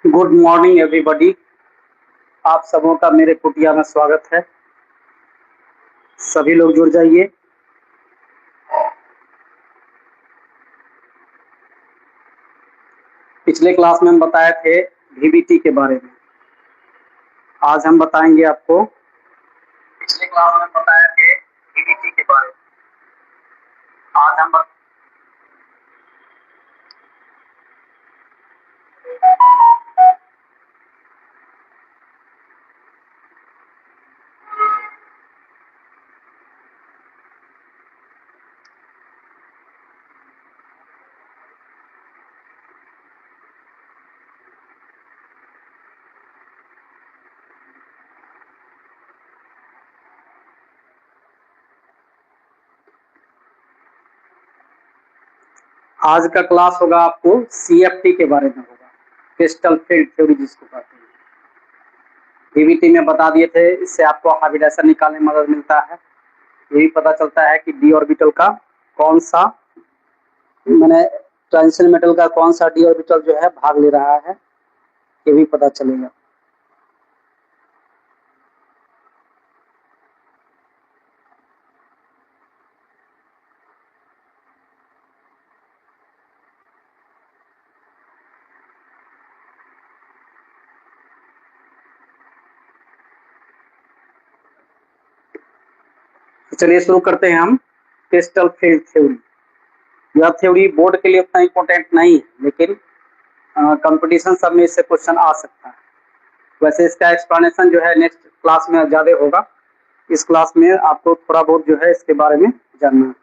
Good morning everybody. आप सबों का मेरे कुटिया में स्वागत है। सभी लोग जुड़ जाइए। पिछले क्लास में हम बताए थे VBT के बारे में। आज हम बताएंगे आपको पिछले क्लास में बताए थे VBT के बारे में। आज हम आज का क्लास होगा आपको CFT के बारे में होगा, क्रिस्टल फील्ड थ्योरी जिसको कहते हैं। VBT में बता दिए थे, इससे आपको हाइब्रिडाइजेशन निकालने में मदद मिलता है। ये भी पता चलता है कि डी ऑर्बिटल का कौन सा मैंने ट्रांजिशन मेटल का कौन सा डी ऑर्बिटल जो है भाग ले रहा है, ये भी पता चलेगा। चलिए शुरू करते हैं हम क्रिस्टल फील्ड थ्योरी। यह थ्योरी बोर्ड के लिए उतना इम्पोर्टेंट नहीं है, लेकिन कंपटीशन सब में इससे क्वेश्चन आ सकता है। वैसे इसका एक्सप्लेनेशन जो है नेक्स्ट क्लास में ज्यादा होगा। इस क्लास में आपको थोड़ा बहुत जो है इसके बारे में जानना है।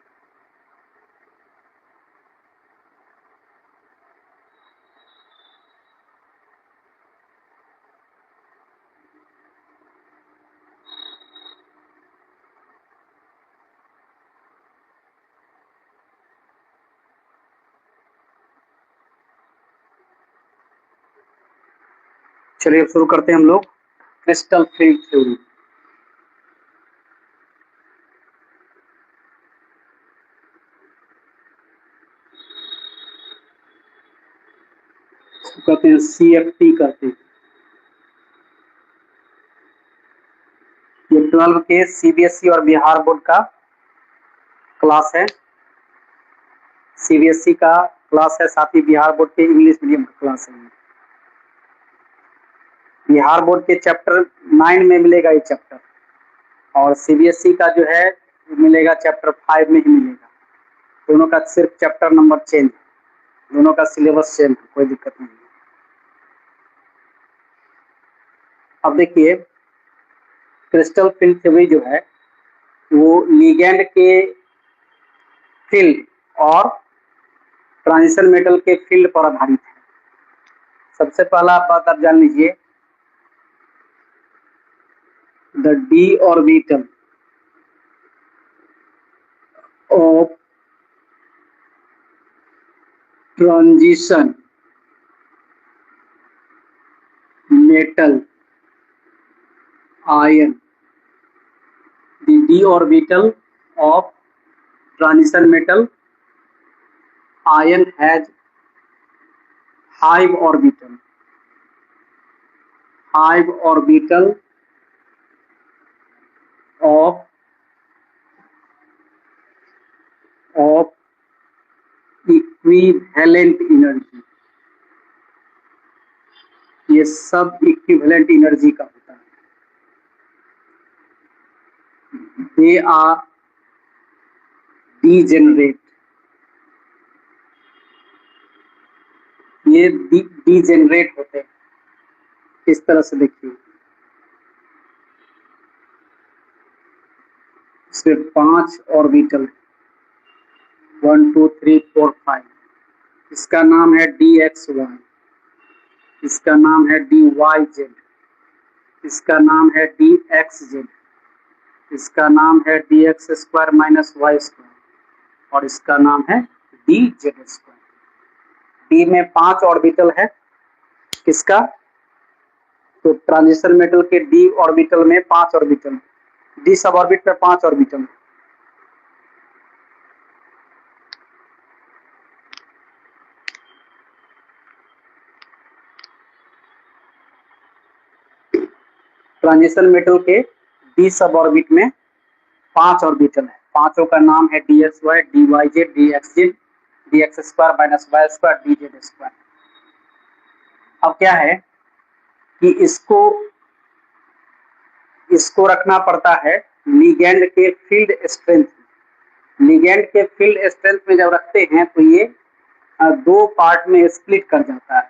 चलिए शुरू करते हैं हम लोग क्रिस्टल फील्ड थ्योरी। कहते हैं CFT कहते हैं। ये 12 के CBSE और बिहार बोर्ड का क्लास है। CBSE का क्लास है, साथ ही बिहार बोर्ड के इंग्लिश मीडियम का क्लास है। बिहार बोर्ड के चैप्टर 9 में मिलेगा ये चैप्टर, और CBSE का जो है मिलेगा चैप्टर 5 में ही मिलेगा। दोनों का सिर्फ चैप्टर नंबर चेंज, दोनों का सिलेबस सेम है, कोई दिक्कत नहीं है। अब देखिए, क्रिस्टल फील्ड थ्योरी जो है वो लिगेंड के फील्ड और ट्रांजिशन मेटल के फील्ड पर आधारित है। सबसे पहला बात आप जान लीजिए, the D orbital of transition metal ion, the d orbital of transition metal ion has hive orbital of equivalent energy। ये सब इक्विवेलेंट एनर्जी का होता है। दे आर डीजेनरेट, ये डीजेनरेट होते हैं। इस तरह से देखिए, इसमें 5 ऑर्बिटल, 1 2 3 4 5। इसका नाम है DXY, इसका नाम है DYZ, इसका नाम है DXZ, इसका नाम है DX square minus Y square, और इसका नाम है DZ स्क्वायर। डी में 5 ऑर्बिटल है किसका, तो ट्रांजिशन मेटल के डी ऑर्बिटल में 5 ऑर्बिटल, डी सब ऑर्बिट में 5 ऑर्बिटल। ट्रांजिशन मेटल के डी सब ऑर्बिट में 5 ऑर्बिटल है। पांचों का नाम है dxy, dyz, dxz, dx² minus y² dz²। अब क्या है कि इसको रखना पड़ता है लिगेंड के फील्ड स्ट्रेंथ। लिगेंड के फील्ड स्ट्रेंथ में जब रखते हैं तो ये दो पार्ट में स्प्लिट कर जाता है।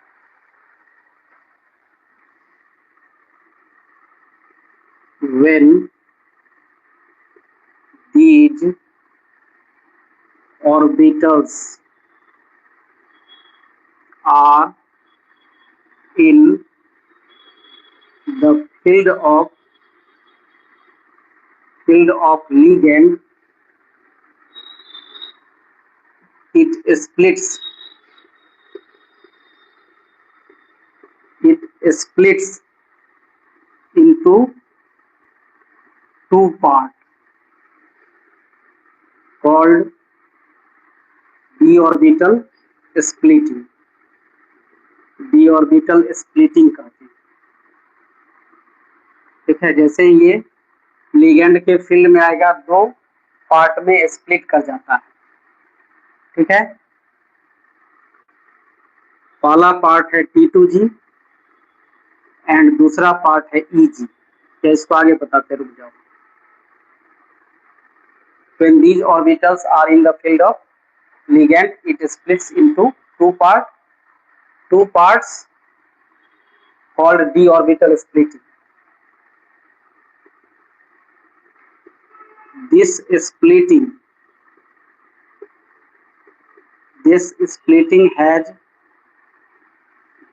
When these orbitals are in the field of ligand, it splits into two parts called d orbital splitting। d orbital splitting कहते हैं। ठीक है, जैसे ये लिगेंड के फील्ड में आएगा दो पार्ट में स्प्लिट कर जाता है। ठीक है, पहला पार्ट है T2G एंड दूसरा पार्ट है EG। क्या इसको आगे बताते, रुक जाओ। When these orbitals are in the field of ligand, it splits into two parts called d orbital splitting। This splitting has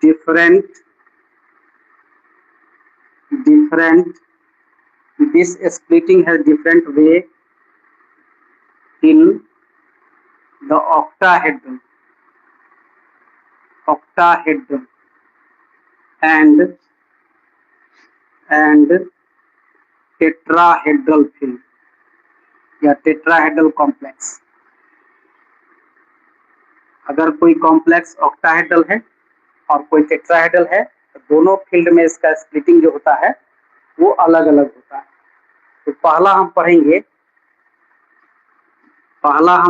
different way in the octahedral and tetrahedral field या tetrahedral complex. अगर कोई complex octahedral है और कोई tetrahedral है तो दोनों field में इसका स्प्लिटिंग जो होता है वो अलग अलग होता है। तो पहला हम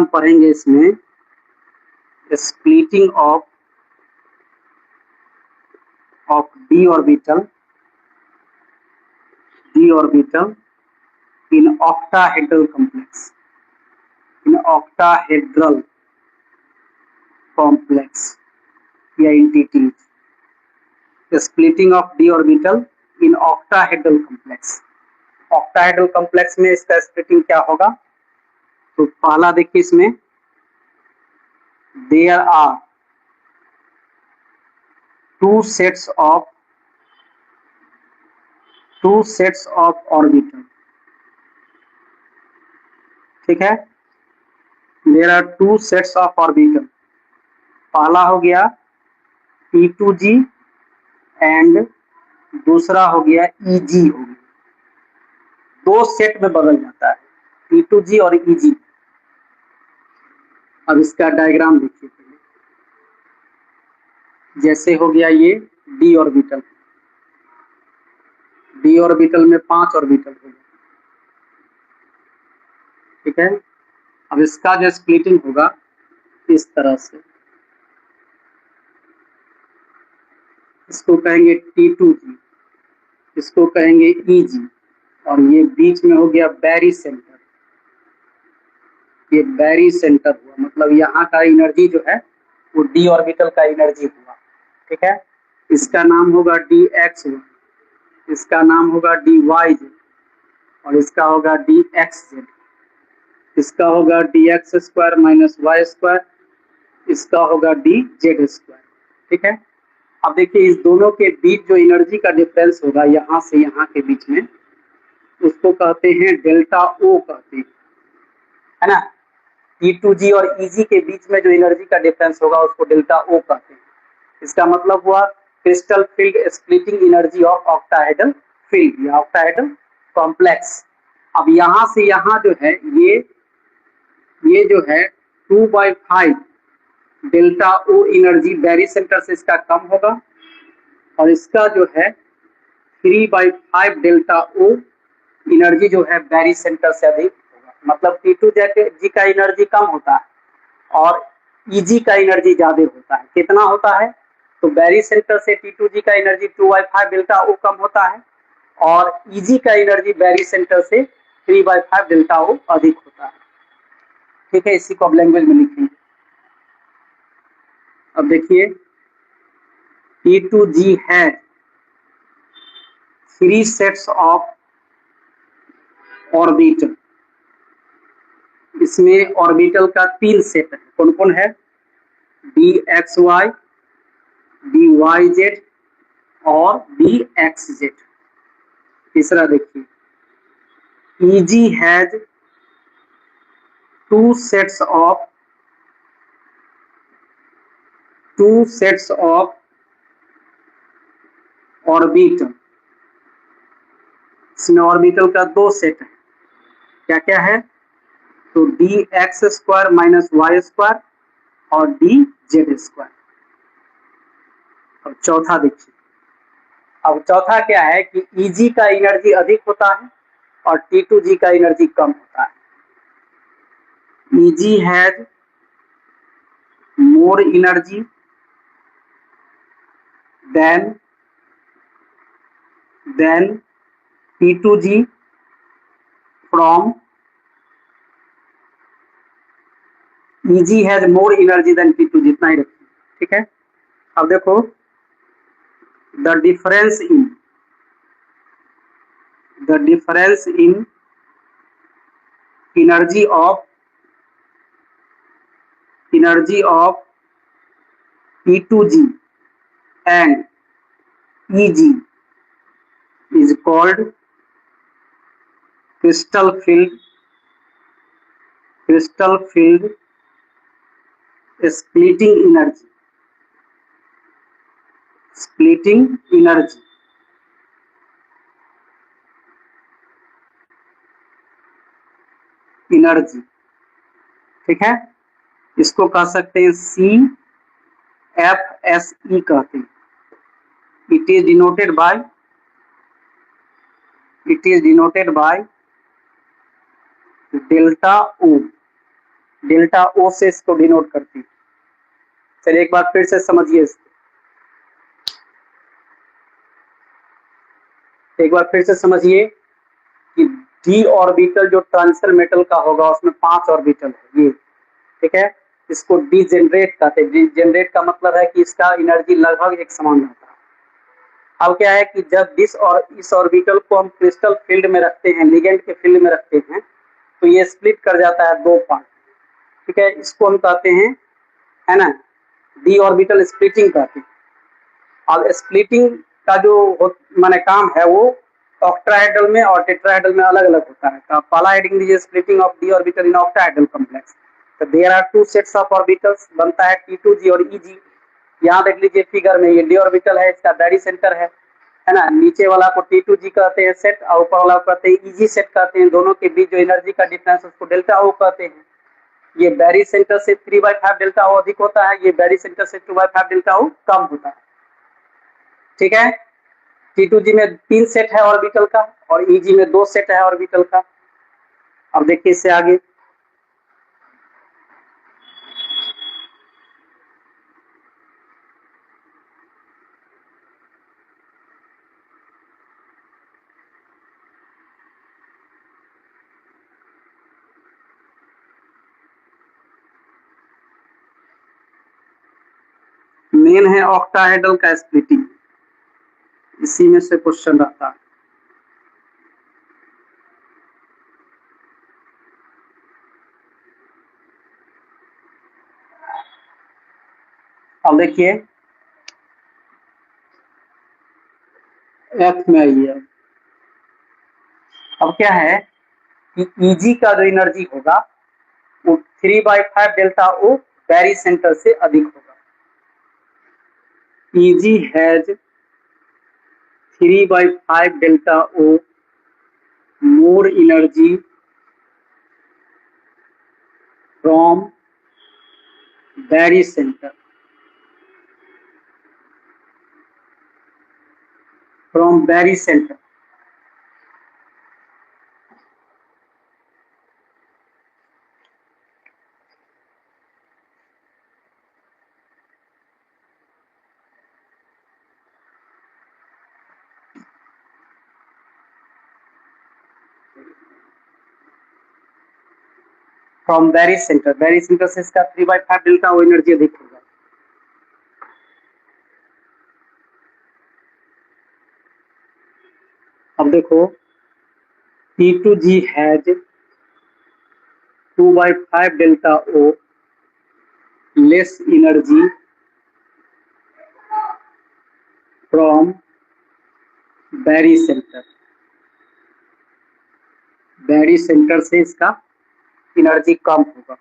पढ़ेंगे इसमें splitting of d orbital in octahedral complex या entities। Splitting of d orbital in octahedral complex। Octahedral complex में इसका स्प्लिटिंग क्या होगा? तो पहला देखिए, इसमें there are two sets of orbital। ठीक है, there are two sets of orbital। पहला हो गया T2G एंड दूसरा हो गया EG। हो गया, दो सेट में बदल जाता है T2G और EG। अब इसका डायग्राम देखिए पहले। जैसे हो गया ये d ऑर्बिटल, d ऑर्बिटल में 5 ऑर्बिटल हो गया। ठीक है, अब इसका जो स्प्लिटिंग होगा इस तरह से, इसको कहेंगे T2G, इसको कहेंगे EG, और ये बीच में हो गया बैरी सेंटर। ये बैरी सेंटर हुआ, मतलब यहाँ का एनर्जी जो है वो d ऑर्बिटल का एनर्जी हुआ। ठीक है, इसका नाम होगा dx1, इसका नाम होगा dyz, और इसका होगा dxz, इसका होगा dx² माइनस y², इसका होगा dz²। ठीक है, अब देखिए इस दोनों के बीच जो एनर्जी का डिफरेंस होगा यहाँ से यहाँ के बीच में, उसको कहते हैं डेल्टा O कहते हैं, है ना। T2G और EG के बीच में जो एनर्जी का डिफरेंस होगा उसको डेल्टा O कहते हैं। इसका मतलब हुआ crystal field splitting energy of octahedral field या ऑक्टाहेड्रल कॉम्प्लेक्स। अब यहाँ से यहाँ जो है ये जो है 2/5 डेल्टा O एनर्जी बैरी सेंटर से इसका कम होगा, और इसका जो है 3/5 डेल्टा ओ एनर्जी जो है बैरी सेंटर से अधिक होगा। मतलब T2G का एनर्जी कम होता है और Eg का एनर्जी ज्यादा होता है। कितना होता है? तो बैरी सेंटर से T2G का एनर्जी 2/5 डेल्टा ओ कम होता है और Eg का एनर्जी बैरी सेंटर से 3/5 डेल्टा ओ अधिक होता है। ठीक है, इसी को अब लैंग्वेज में लिखेंगे। अब देखिए, T2G है 3 सेट्स ऑफ ऑर्बिटल। इसमें ऑर्बिटल का 3 सेट है। कौन कौन है? dxy, dyz और dxz। तीसरा देखिए, Eg has 2 sets of orbital. इसमें ऑर्बिटल का 2 सेट है। क्या क्या है? तो dx² माइनस y² और dz²। अब चौथा देखिए, अब चौथा क्या है कि Eg का एनर्जी अधिक होता है और T2G का एनर्जी कम होता है। Eg has more energy than T2G from Eg has more energy than T2G। इतना ही रखिए, ठीक है। अब देखो, the difference in energy of T2G and Eg is called crystal field splitting energy। ठीक है, इसको कह सकते हैं CFSE कहते हैं। It is denoted by delta O से इसको डिनोट करती है। चलिए एक बार फिर से समझिए इसको। एक बार फिर से समझिए कि डी ऑर्बिटल जो ट्रांजिशन मेटल का होगा उसमें 5 ऑर्बिटल है ये, ठीक है। इसको डीजेनरेट कहते हैं। डीजेनरेट का मतलब है कि इसका एनर्जी लगभग एक समान रहता है। अब क्या है कि जब इस ऑर्बिटल को हम क्रिस्टल फील्ड में रखते हैं, लिगेंड के फील्ड में रखते हैं, तो ये स्प्लिट कर जाता है 2 पार्ट। ठीक है, इसको हम कहते हैं, है ना, डी ऑर्बिटल स्प्लिटिंग कहते हैं। अब स्प्लिटिंग का जो माने काम है वो ऑक्टाहेड्रल में और टेट्राहेड्रल में अलग अलग होता है। तो पहला हेडिंग दीजिए, splitting of D orbital in octahedral complex. तो there are 2 sets of orbitals, बनता है T2G और Eg। यहाँ देख लीजिए फिगर में, ये डी ऑर्बिटल है, इसका बैरी सेंटर है ना। नीचे वाला को T2G कहते हैं सेट और ऊपर वाला को कहते हैं Eg सेट कहते हैं। दोनों के बीच जो एनर्जी का डिफरेंस उसको डेल्टा ओ कहते हैं। ये बैरी सेंटर से 3/5 डेल्टा ओ अधिक होता है, ये बैरी सेंटर से 2/5 डेल्टा ओ कम होता है। ठीक है, T2G में 3 सेट है ऑर्बिटल का और Eg में 2 सेट है ऑर्बिटल का। अब देखिए इससे आगे, मेन है ऑक्टाहेड्रल का स्प्लिटिंग, इसी में से क्वेश्चन रहता है। अब देखिए एफ में आइए। अब क्या है कि Eg का जो एनर्जी होगा वो 3/5 डेल्टा ओ बैरी सेंटर से अधिक होगा। Eg has 3/5 delta O more energy from barycentre. From barycentre, from barycentre से इसका 3/5 डेल्टा ओ एनर्जी अधिक होगा। अब देखो P2G has 2/5 delta O less energy from barycentre, barycentre से इसका एनर्जी कम होगा।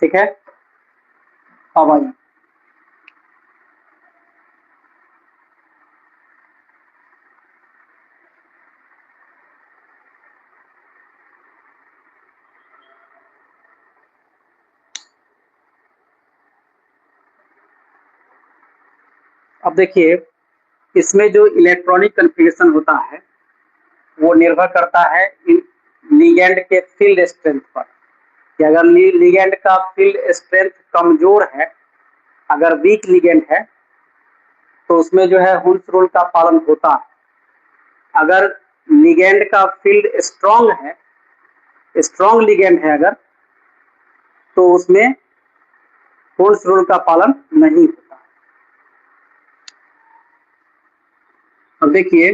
ठीक है, अब आइए अब देखिए इसमें जो इलेक्ट्रॉनिक कन्फिगरेशन होता है वो निर्भर करता है लिगेंड के फील्ड स्ट्रेंथ पर, कि अगर लिगेंड का फील्ड स्ट्रेंथ कमजोर है, अगर वीक लिगेंड है तो उसमें जो है हुन्स रूल का पालन होता है। अगर लिगेंड का फील्ड स्ट्रांग है, स्ट्रांग लिगेंड है अगर, तो उसमें हुन्स रूल का पालन नहीं होता। अब देखिए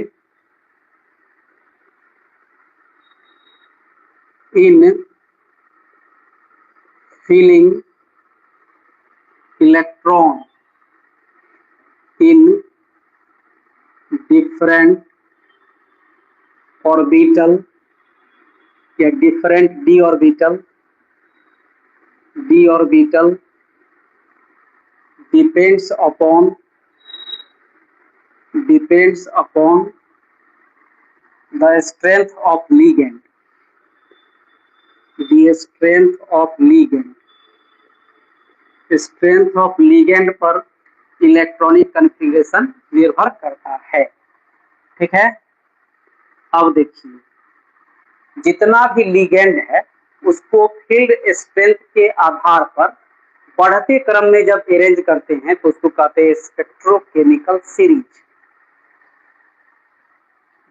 in filling electron in different orbital या different d orbital depends upon the strength of ligand, strength of ligand पर इलेक्ट्रॉनिक कन्फिगरेशन निर्भर करता है। ठीक है, अब देखिए जितना भी लिगेंड है उसको फील्ड स्ट्रेंथ के आधार पर बढ़ते क्रम में जब अरेंज करते हैं तो उसको कहते हैं spectrochemical series.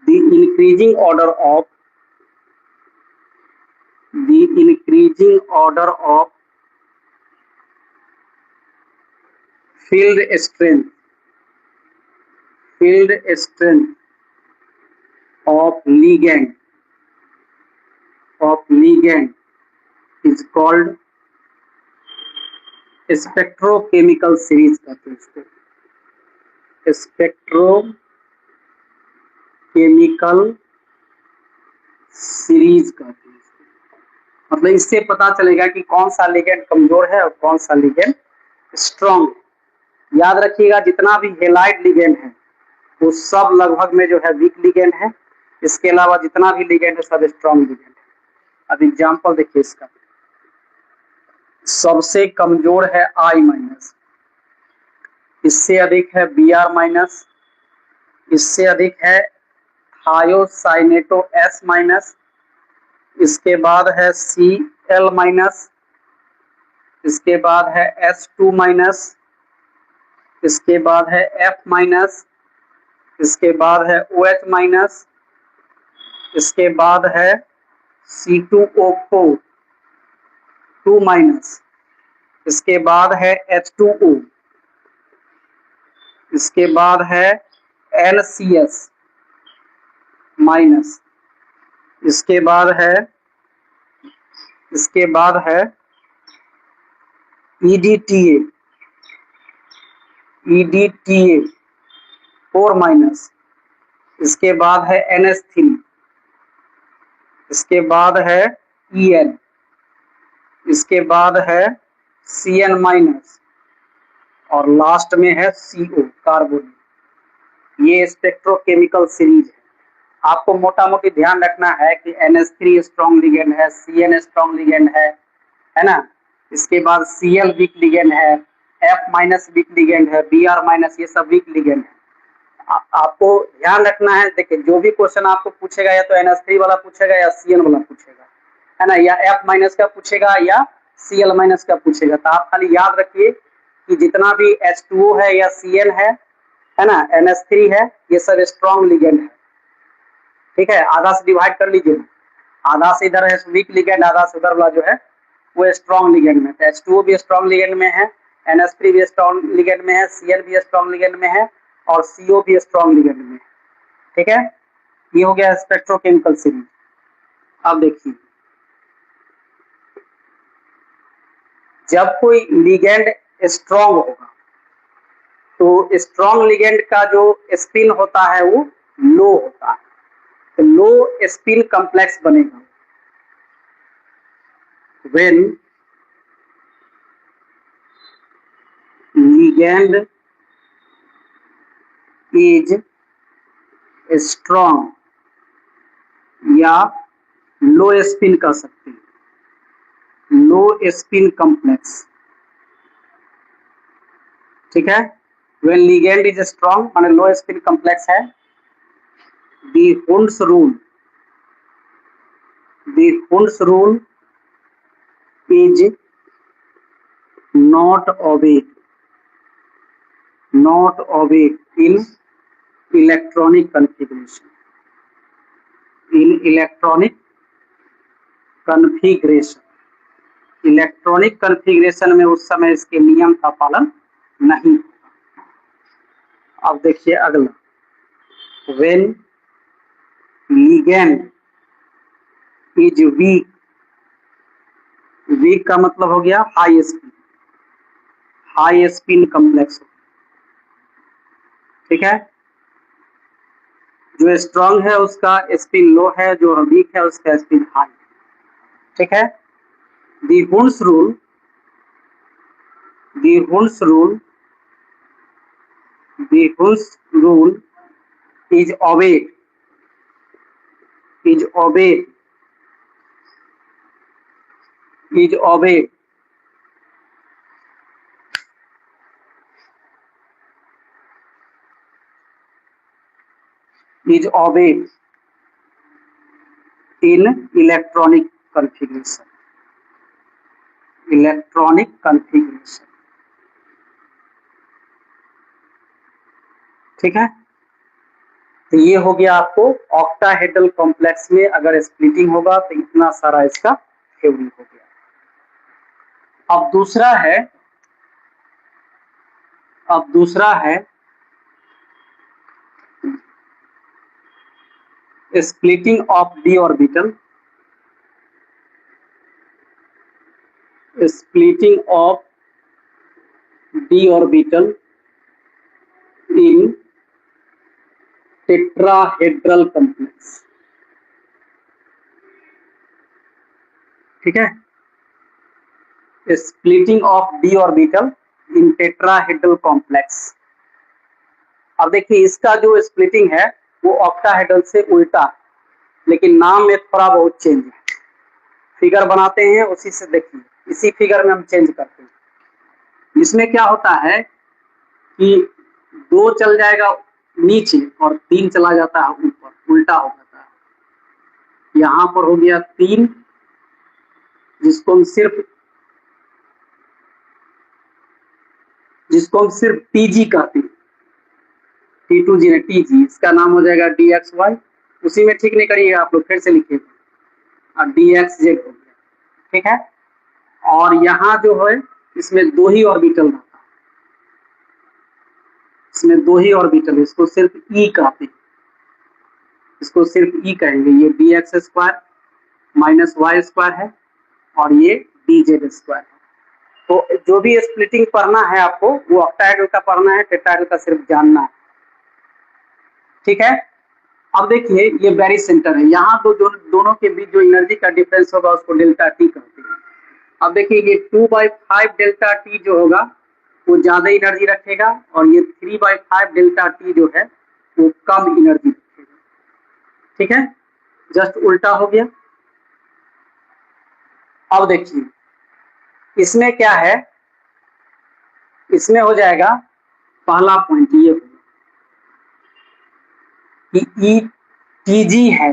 The increasing order of field strength of ligand is called spectrochemical series कहते हैं इसको, स्पेक्ट्रोकेमिकल सीरीज कहते हैं इसको। मतलब इससे पता चलेगा कि कौन सा लिगेंड कमजोर है और कौन सा लिगेंड स्ट्रांग है। याद रखिएगा जितना भी हेलाइड लिगेंड है वो सब लगभग में जो है वीक लिगेंड है, इसके अलावा जितना भी लिगेंड है सब स्ट्रांग लिगेंड है। अब एग्जांपल देखिए इसका, सबसे कमजोर है I-, इससे अधिक है Br-, इससे अधिक है थायोसाइनेटो S-, इसके बाद है Cl-, इसके बाद है S2-, इसके बाद है F-, इसके बाद है OH-, इसके बाद है C2O4 2-, इसके बाद है H2O, इसके बाद है NCS-, इसके बाद है EDTA 4 माइनस, इसके बाद है NH3, इसके बाद है En, इसके बाद है Cn माइनस और लास्ट में है CO कार्बोनेट। ये स्पेक्ट्रोकेमिकल सीरीज है। आपको मोटा मोटी ध्यान रखना है कि NH3 स्ट्रॉन्ग लिगेंड है, Cn स्ट्रॉन्ग लिगेंड है ना, इसके बाद Cl वीक लिगेंड है, F माइनस वीक लिगेंड है, Br माइनस, ये सब वीक लिगेंड है। आपको ध्यान रखना है। देखिए जो भी क्वेश्चन आपको पूछेगा या तो NH3 वाला पूछेगा या Cn वाला पूछेगा, है ना, या F माइनस का पूछेगा या Cl माइनस का पूछेगा। तो आप खाली याद रखिए कि जितना भी H2O है या Cn है ना, NH3 है, ये सब स्ट्रॉन्ग लिगेंड है। ठीक है, आधा से डिवाइड कर लीजिए, आधा से इधर है वीक लिगेंड, आधा से उधर वाला जो है वो स्ट्रॉन्ग लिगेंड में। तो H2O भी स्ट्रॉन्ग लिगेंड में है, NH3 भी स्ट्रॉन्ग लिगेंड में है, Cl भी स्ट्रॉन्ग लिगेंड में है और CO भी स्ट्रॉन्ग लिगेंड में है। ठीक है, ये हो गया स्पेक्ट्रोकेमिकल सीरीज। अब देखिए, जब कोई लिगेंड स्ट्रॉन्ग होगा तो स्ट्रॉन्ग लिगेंड का जो स्पिन होता है वो लो होता है, तो लो स्पिन कॉम्प्लेक्स बनेगा। when ligand is strong या लो स्पिन कर सकते हैं, लो स्पिन कॉम्प्लेक्स। ठीक है, when ligand is strong माने लो स्पिन कॉम्प्लेक्स है, the Hund's rule is not obeyed in electronic configuration, electronic configuration में उस समय इसके नियम का पालन नहीं होगा। अब देखिए अगला, when ligand is weak, weak का मतलब हो गया हाई स्पिन कॉम्प्लेक्स। ठीक है, जो स्ट्रॉन्ग है उसका स्पिन लो है, जो वीक है उसका स्पिन हाई। ठीक है, the Hund's rule is obeyed in electronic configuration, ठीक है, तो ये हो गया आपको ऑक्टाहेड्रल कॉम्प्लेक्स में अगर स्प्लिटिंग होगा तो इतना सारा इसका थ्योरी हो गया। अब दूसरा है splitting of D orbital, in tetrahedral complex. ठीक है, splitting of D orbital in tetrahedral complex. अब देखिए इसका जो स्प्लिटिंग है वो ऑक्टाहेड्रल से उल्टा है, लेकिन नाम में थोड़ा बहुत चेंज है। फिगर बनाते हैं उसी से देखिए, इसी फिगर में हम चेंज करते हैं। इसमें क्या होता है कि 2 चल जाएगा नीचे और 3 चला जाता है ऊपर, उल्टा हो जाता है। यहाँ पर हो गया 3, जिसको हम सिर्फ TG कहते हैं, T2G ने TG, इसका नाम हो जाएगा DXY। उसी में ठीक नहीं करिएगा आप लोग, फिर से लिखिएगा, और DXZ हो गया। ठीक है, और यहाँ जो है इसमें 2 ही ऑर्बिटल रहता है, इसमें 2 ही ऑर्बिटल है, इसको सिर्फ E कहते हैं, इसको सिर्फ E कहेंगे। ये DX² माइनस Y² है और ये DZ² है। तो जो भी स्प्लिटिंग पढ़ना है आपको वो ऑक्टाहेड्रल का पढ़ना है, टेट्राहेड्रल का सिर्फ जानना है। ठीक है। अब देखिए ये बैरी सेंटर है, यहाँ दोनों के बीच जो एनर्जी का डिफरेंस होगा उसको डेल्टा टी कहते हैं। अब देखिए ये 2/5 डेल्टा टी जो होगा वो ज्यादा एनर्जी रखेगा, और ये 3/5 डेल्टा टी जो है वो कम एनर्जी रखेगा। ठीक है, जस्ट उल्टा हो गया। अब देखिए इसमें क्या है, इसमें हो जाएगा पहला पॉइंट ये होगा कि ई टी जी है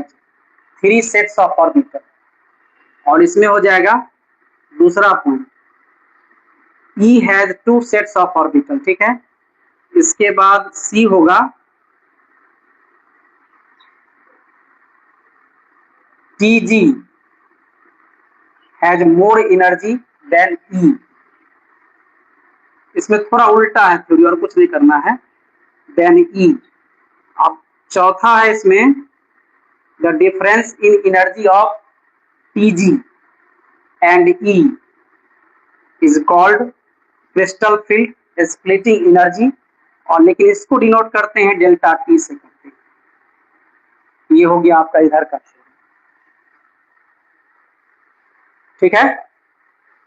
3 सेट्स ऑफ ऑर्बिटल, और इसमें हो जाएगा दूसरा point E has 2 sets of orbital. ठीक है, इसके बाद सी होगा T G has more energy than E. इसमें थोड़ा उल्टा है थ्योरी, और कुछ नहीं करना है, देन ई। अब चौथा है इसमें the difference in energy of T G and E is called crystal field splitting energy, और लेकिन इसको डिनोट करते हैं डेल्टा टी से करते हैं। ये हो गया आपका इधर का। ठीक है,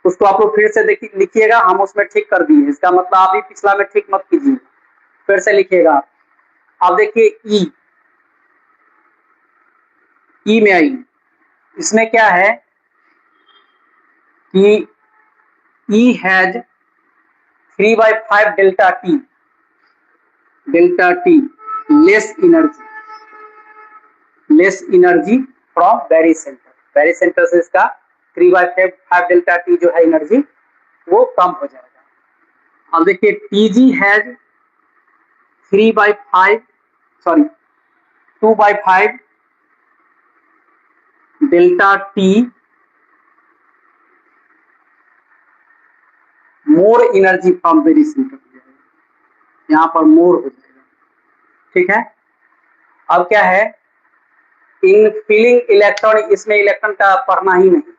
उसको आप लोग फिर से लिखिएगा, हम उसमें ठीक कर दिए, इसका मतलब आप भी पिछला में ठीक मत कीजिए, फिर से लिखिएगा। अब देखिए ई में आई, इसमें क्या है कि E has 3/5 delta T less energy from barycentre से इसका 3/5 डेल्टा टी जो है एनर्जी वो कम हो जाएगा। अब देखिए T G has 2/5 delta T more energy from barycentre हो जाएगा, यहाँ पर मोर हो जाएगा। ठीक है, अब क्या है इन फिलिंग इलेक्ट्रॉन, इसमें इलेक्ट्रॉन का पढ़ना ही नहीं है,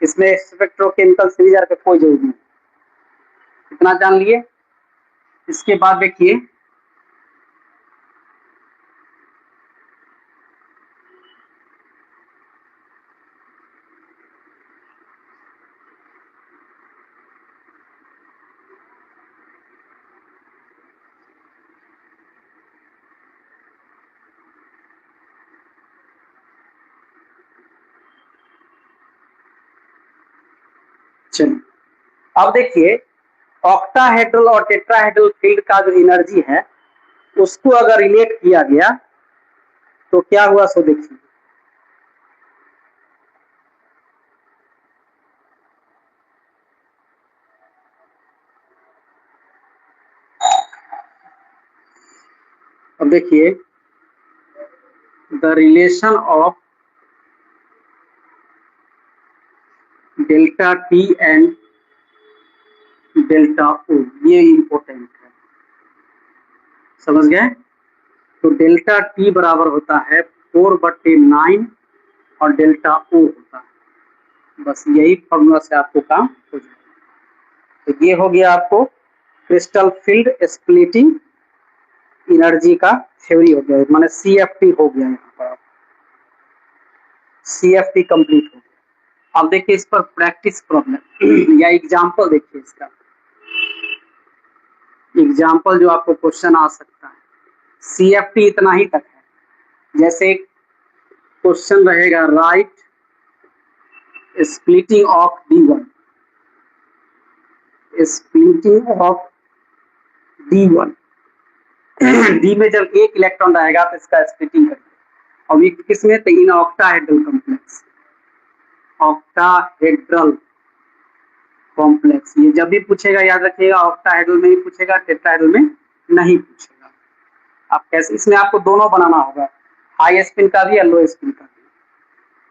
इसमें स्पेक्ट्रोकेमिकल सीरीज का कोई जरूरी नहीं, इतना जान लिए। इसके बाद देखिए चलिए, अब देखिए ऑक्टाहेड्रल और टेट्राहेड्रल फील्ड का जो एनर्जी है उसको अगर रिलेट किया गया तो क्या हुआ सो देखिए। अब देखिए the relation of delta T and delta O, ये इंपॉर्टेंट है, समझ गए। तो डेल्टा टी बराबर होता है 4/9 और डेल्टा ओ होता है, बस यही फॉर्मूला से आपको काम हो जाएगा। तो ये हो गया आपको क्रिस्टल फील्ड स्प्लिटिंग एनर्जी का थ्योरी हो गया, माने CFT हो गया, यहाँ पर CFT कंप्लीट हो गया। अब देखिए इस पर प्रैक्टिस प्रॉब्लम या एग्जाम्पल देखिए, इसका एग्जाम्पल जो आपको क्वेश्चन आ सकता है। CFT इतना ही तक है, जैसे क्वेश्चन रहेगा right splitting of D1, splitting of D1 D में जब एक इलेक्ट्रॉन रहेगा तो इसका स्प्लिटिंग करिए, और ये किसमें, तो इन ऑक्टाहेड्रल कॉम्प्लेक्स, ऑक्टाहेड्रल कॉम्प्लेक्स। ये जब भी पूछेगा याद रखिएगा ऑक्टाहेड्रल में ही पूछेगा, टेट्राहेड्रल में नहीं पूछेगा। आप कैसे, इसमें आपको दोनों बनाना होगा, हाई स्पिन का भी और लो स्पिन का भी।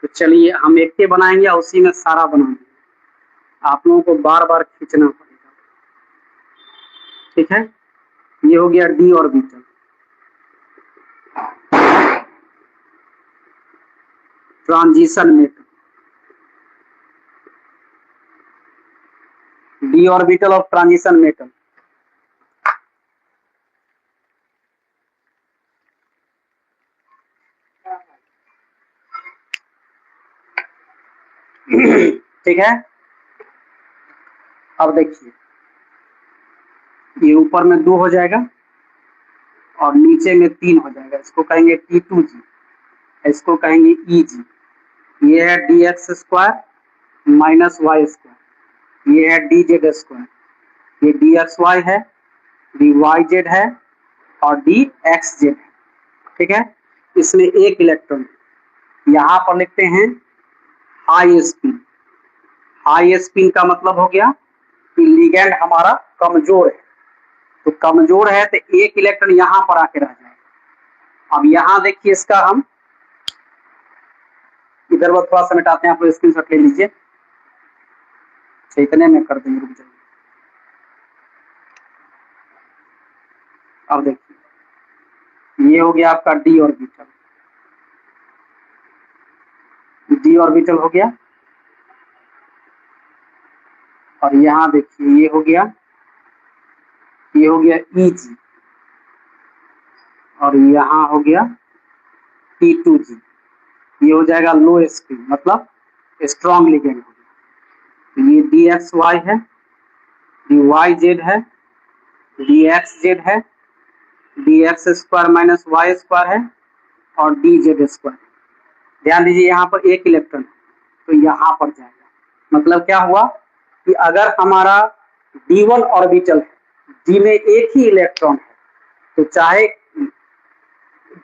तो चलिए हम एक के बनाएंगे और उसी में सारा बनाएंगे, आप लोगों को बार बार खींचना पड़ेगा। ठीक है, ये हो गया D orbital. Transition metal, D orbital of transition metal. ठीक है। अब देखिए ये ऊपर में 2 हो जाएगा और नीचे में 3 हो जाएगा, इसको कहेंगे T2G, इसको कहेंगे EG। ये है dx² माइनस वाई स्क्वायर, ये है dz², ये dxy है, dyz है और dxz है। ठीक है, इसमें एक इलेक्ट्रॉन, यहाँ पर लिखते हैं हाई स्पिन। हाई स्पिन का मतलब हो गया कि लिगैंड हमारा कमजोर है, तो कमजोर है तो एक इलेक्ट्रॉन यहाँ पर आके रह जाएगा। अब यहाँ देखिए इसका हम इधर वो थोड़ा सा मिटाते हैं, आप लोग स्क्रीनशॉट ले लीजिए, इतने में कर देंगे, रुक जाइए। अब देखिए ये हो गया आपका डी ऑर्बिटल, डी ऑर्बिटल हो गया। और यहाँ देखिए ये हो गया EG और यहाँ हो गया T2G। ये हो जाएगा लो स्पिन, मतलब स्ट्रॉन्ग लिगेंड हो गया। तो ये dxy है, dyz है, dxz है, dx² माइनस y² है और dz²। ध्यान दीजिए यहाँ पर एक इलेक्ट्रॉन है तो यहाँ पर जाएगा। मतलब क्या हुआ कि अगर हमारा d1 ऑर्बिटल है, d में एक ही इलेक्ट्रॉन है, तो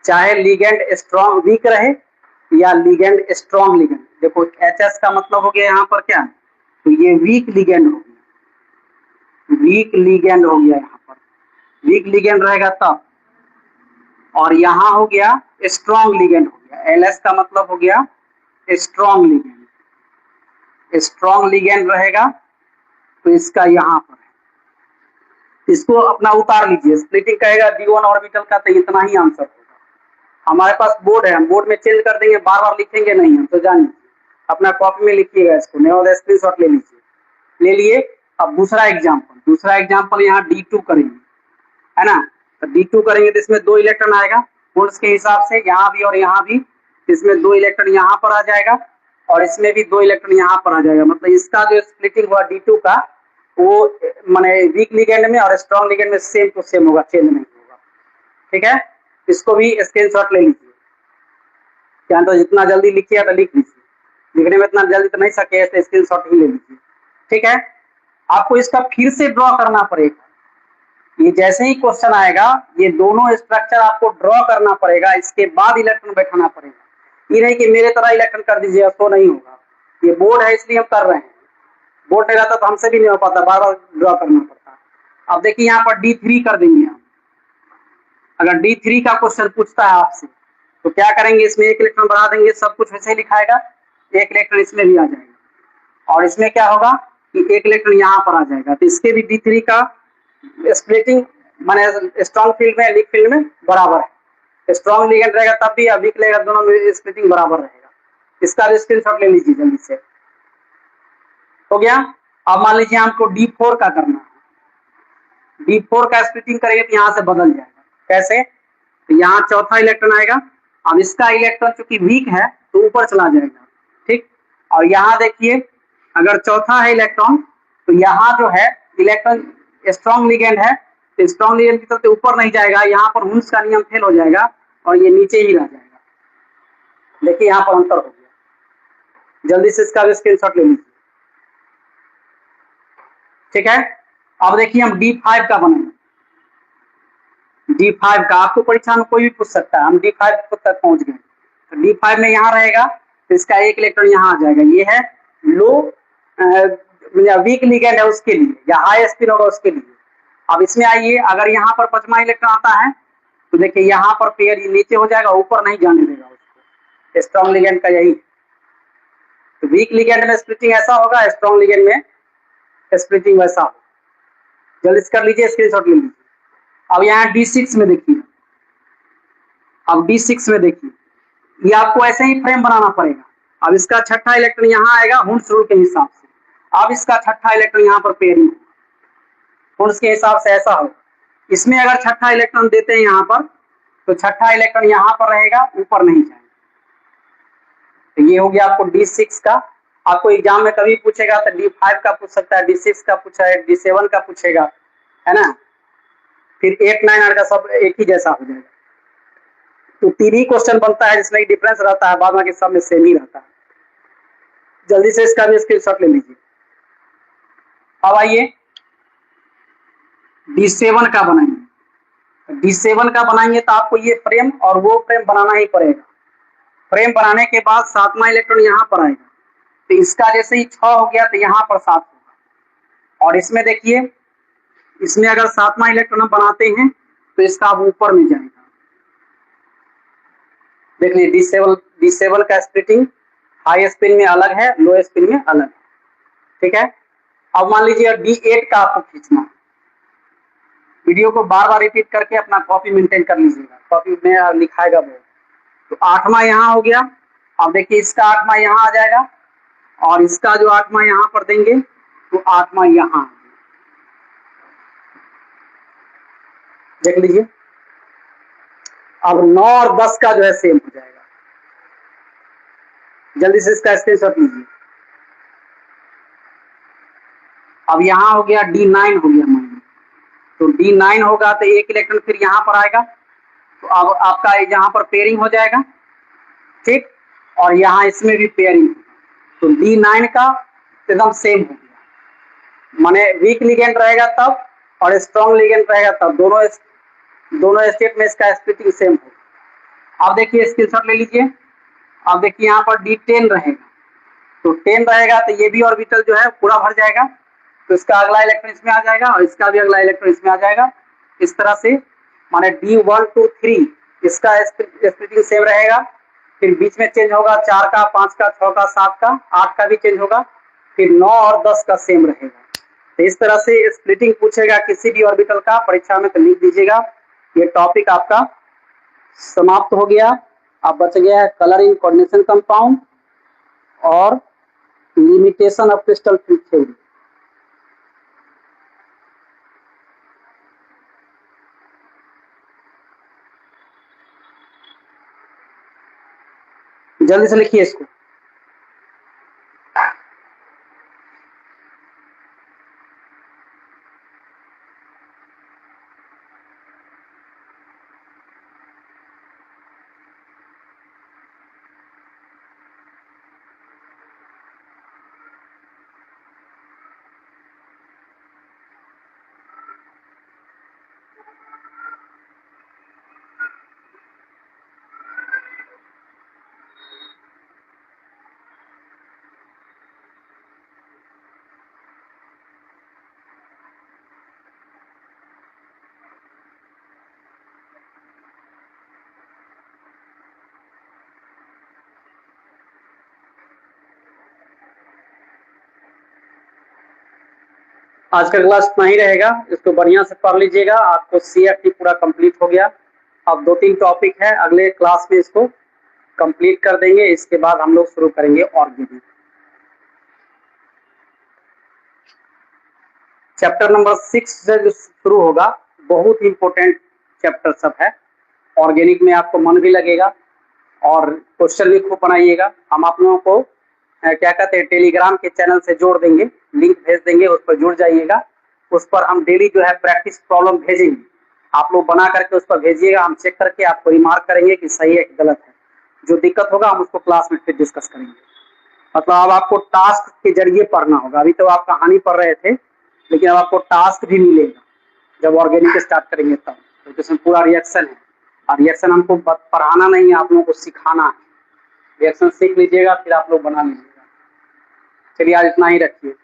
चाहे लिगेंड स्ट्रॉन्ग वीक रहे या लिगेंड स्ट्रॉन्ग लिगेंड, देखो HS का मतलब हो गया यहाँ पर क्या, तो ये वीक लिगेंड हो गया, वीक लिगेंड हो गया यहाँ पर, वीक लिगेंड रहेगा तब। और यहाँ हो गया स्ट्रॉन्ग लिगेंड हो गया, LS का मतलब हो गया स्ट्रॉन्ग लिगेंड, स्ट्रॉन्ग लिगेंड रहेगा तो इसका यहाँ पर है। इसको अपना उतार लीजिए, स्प्लिटिंग कहेगा D1 ऑर्बिटल का, तो इतना ही आंसर होगा। हमारे पास बोर्ड है, हम बोर्ड में चेंज कर देंगे, बार बार लिखेंगे नहीं हम, तो जानिए अपना कॉपी में लिखिएगा इसको, नहीं और स्क्रीनशॉट ले लीजिए, ले लिए। अब दूसरा एग्जाम्पल यहाँ D2 करेंगे, है ना। तो D2 करेंगे तो इसमें 2 इलेक्ट्रॉन आएगा वोल्ट्स के हिसाब से, यहाँ भी और यहाँ भी, इसमें 2 इलेक्ट्रॉन यहाँ पर आ जाएगा और इसमें भी 2 इलेक्ट्रॉन यहाँ पर आ जाएगा। मतलब इसका जो स्प्लिटिंग हुआ D2 का, वो माने वीक लिगेंड में और स्ट्रॉन्ग लिगेंड में सेम टू सेम होगा, चेंज नहीं होगा। ठीक है, इसको भी स्क्रीनशॉट ले लीजिए, क्या तो जितना जल्दी लिखिए तो लिख लीजिए, लिखने में इतना जल्दी तो नहीं सके ऐसे स्क्रीनशॉट ही ले लीजिए। ठीक है, आपको इसका फिर से ड्रॉ करना पड़ेगा, ये जैसे ही क्वेश्चन आएगा ये दोनों स्ट्रक्चर आपको ड्रॉ करना पड़ेगा, इसके बाद इलेक्ट्रॉन बैठाना पड़ेगा। ये नहीं कि मेरे तरह इलेक्ट्रॉन कर दीजिए, तो नहीं होगा। ये बोर्ड है इसलिए हम कर रहे हैं, बोर्ड नहीं रहता तो हमसे भी नहीं हो पाता, बार बार ड्रॉ करना पड़ता। अब देखिए यहाँ पर D3 कर देंगे हम। अगर D3 का क्वेश्चन पूछता है आपसे तो क्या करेंगे, इसमें एक इलेक्ट्रॉन बढ़ा देंगे, सब कुछ वैसे ही लिखाएगा, एक इलेक्ट्रॉन इसमें भी आ जाएगा। और इसमें क्या होगा कि एक इलेक्ट्रॉन यहाँ पर आ जाएगा, तो इसके भी D3 का स्प्लिटिंग माने स्ट्रॉन्ग फील्ड में वीक फील्ड में बराबर है। स्ट्रॉन्ग लिगेंड रहेगा तब भी, वीक रहेगा, दोनों में स्प्लिटिंग बराबर रहेगा। इसका भी स्क्रीनशॉट ले लीजिए जल्दी से। हो गया। अब मान लीजिए हमको D4 का करना है, D4 का स्प्लिटिंग करेंगे तो यहाँ से बदल जाएगा। कैसे, तो यहाँ चौथा इलेक्ट्रॉन आएगा, अब इसका इलेक्ट्रॉन चूंकि वीक है तो ऊपर चला जाएगा। ठीक, और यहाँ देखिए अगर चौथा है इलेक्ट्रॉन तो यहाँ जो है इलेक्ट्रॉन स्ट्रॉन्ग लिगेंड है, तो स्ट्रॉन्ग लिगेंड की तरफ ऊपर नहीं जाएगा, यहाँ पर हुन्स का नियम फेल हो जाएगा और ये नीचे ही रह जाएगा। देखिए यहाँ पर अंतर हो गया, जल्दी से इसका भी स्क्रीनशॉट ले लीजिए। ठीक है, अब देखिए हम D5 का बनाएंगे। D5 का आपको परीक्षा में कोई भी पूछ सकता है, हम D5 तक पहुंच गए। तो D5 में यहाँ रहेगा तो इसका एक इलेक्ट्रॉन यहाँ आ जाएगा, ये है लो या वीक लिगेंड है उसके लिए, या हाई स्पिन होगा उसके लिए। अब इसमें आइए, अगर यहाँ पर 5वां इलेक्ट्रॉन आता है तो देखिए यहाँ पर पेयर नीचे हो जाएगा, ऊपर नहीं जाने देगा उसको। स्ट्रॉन्ग लिगेंड का यही, तो वीक लिगेंड में स्प्लिटिंग ऐसा होगा, स्ट्रॉन्ग लिगेंड में स्प्लिटिंग वैसा होगा। जल्दी से कर लीजिए, स्क्रीनशॉट ले लीजिए। अब यहाँ D6 में देखिए, अब D6 में देखिए, ये आपको ऐसे ही फ्रेम बनाना पड़ेगा। अब इसका छठा इलेक्ट्रॉन यहाँ आएगा हुन्स रूल के हिसाब से, अब इसका छठा इलेक्ट्रॉन यहाँ पर पेयरिंग हुन्स के हिसाब से ऐसा हो। इसमें अगर छठा इलेक्ट्रॉन देते हैं यहाँ पर तो छठा इलेक्ट्रॉन यहाँ पर रहेगा, ऊपर नहीं जाएगा। तो ये हो गया आपको D6 का आपको एग्जाम में कभी पूछेगा तो D5 का पूछ सकता है, D6 का पूछा है, D7 का पूछेगा, है ना। फिर 8 9 8 का सब एक ही जैसा हो जाएगा। तो 3 ही क्वेश्चन बनता है जिसमें डिफरेंस रहता है, बाद बाकी सब में सेम ही रहता है। जल्दी से इसका भी स्क्रीनशॉट ले लीजिए। अब आइए D7 का बनाएंगे। D7 का बनाएंगे तो आपको ये फ्रेम और वो फ्रेम बनाना ही पड़ेगा। फ्रेम बनाने के बाद 7वां इलेक्ट्रॉन यहाँ पर आएगा, तो इसका जैसे ही 6 हो गया तो यहाँ पर 7 होगा। और इसमें देखिए, इसमें अगर 7वां इलेक्ट्रॉन हम बनाते हैं तो इसका अब ऊपर में जाएगा। देख लीजिए D7 का स्प्लिटिंग हाई स्पिन में अलग है, लो स्पिन में अलग है, ठीक है। अब मान लीजिए D8 का आपको खींचना, वीडियो को बार बार रिपीट करके अपना कॉपी मेंटेन कर लीजिएगा, कॉपी में लिखाएगा वो। तो 8वां यहाँ हो गया। अब देखिए इसका 8वां यहाँ आ जाएगा और इसका जो 8वां यहाँ पर देंगे तो 8वां यहाँ, देख लीजिए। अब 9 और 10 का जो है सेम हो जाएगा। जल्दी से इसका स्क्रीनशॉट लीजिए। अब यहाँ हो गया D9 हो गया मान, तो D9 होगा तो एक इलेक्ट्रॉन फिर यहाँ पर आएगा, तो अब आपका यहाँ पर पेयरिंग हो जाएगा, ठीक। और यहाँ इसमें भी पेयरिंग, तो D9 का एकदम सेम हो गया। माने वीक लिगेंड रहेगा तब और स्ट्रॉन्ग लिगेंड रहेगा तब, दोनों स्टेट में इसका स्प्लिटिंग सेम होगा। अब देखिए स्क्रीनशॉट ले लीजिए। अब देखिए यहाँ पर D10 रहेगा, तो 10 रहेगा तो ये भी ऑर्बिटल जो है पूरा भर जाएगा, तो इसका अगला इलेक्ट्रॉन इसमें आ जाएगा और इसका भी अगला इलेक्ट्रॉन इसमें आ जाएगा। इस तरह से माने D1 2 3 इसका स्प्लिटिंग सेम रहेगा, फिर बीच में चेंज होगा 4 का, 5 का, 6 का, 7 का, 8 का भी चेंज होगा, फिर 9 और 10 का सेम रहेगा। तो इस तरह से स्प्लिटिंग पूछेगा किसी भी ऑर्बिटल का परीक्षा में तो लिख दीजिएगा। ये टॉपिक आपका समाप्त हो गया। अब बच गया है कलर इन कोऑर्डिनेशन कंपाउंड और limitation of crystal field theory. जल्दी से लिखिए इसको। आज का क्लास इतना ही रहेगा, इसको बढ़िया से पढ़ लीजिएगा। आपको CFT पूरा कंप्लीट हो गया। अब 2-3 टॉपिक है, अगले क्लास में इसको कंप्लीट कर देंगे। इसके बाद हम लोग शुरू करेंगे ऑर्गेनिक। चैप्टर नंबर 6 से जो शुरू होगा, बहुत इंपॉर्टेंट चैप्टर सब है। ऑर्गेनिक में आपको मन भी लगेगा और क्वेश्चन भी खूब बनाइएगा। हम आप लोगों को क्या कहते हैं, टेलीग्राम के चैनल से जोड़ देंगे, लिंक भेज देंगे, उस पर जुड़ जाइएगा। उस पर हम डेली जो है प्रैक्टिस प्रॉब्लम भेजेंगे, आप लोग बना करके उस पर भेजिएगा। हम चेक करके आपको रिमार्क करेंगे कि सही है कि गलत है। जो दिक्कत होगा हम उसको क्लास में फिर डिस्कस करेंगे। मतलब अब आपको टास्क के जरिए पढ़ना होगा। अभी तो आप कहानी पढ़ रहे थे, लेकिन अब आपको टास्क भी मिलेगा जब ऑर्गेनिक स्टार्ट करेंगे तब। तो इसमें पूरा रिएक्शन है, और रिएक्शन हमको पढ़ाना नहीं है, आप लोगों को सिखाना है। रिएक्शन सीख लीजिएगा, फिर आप लोग बना लीजिएगा। चलिए आज इतना ही रखिए।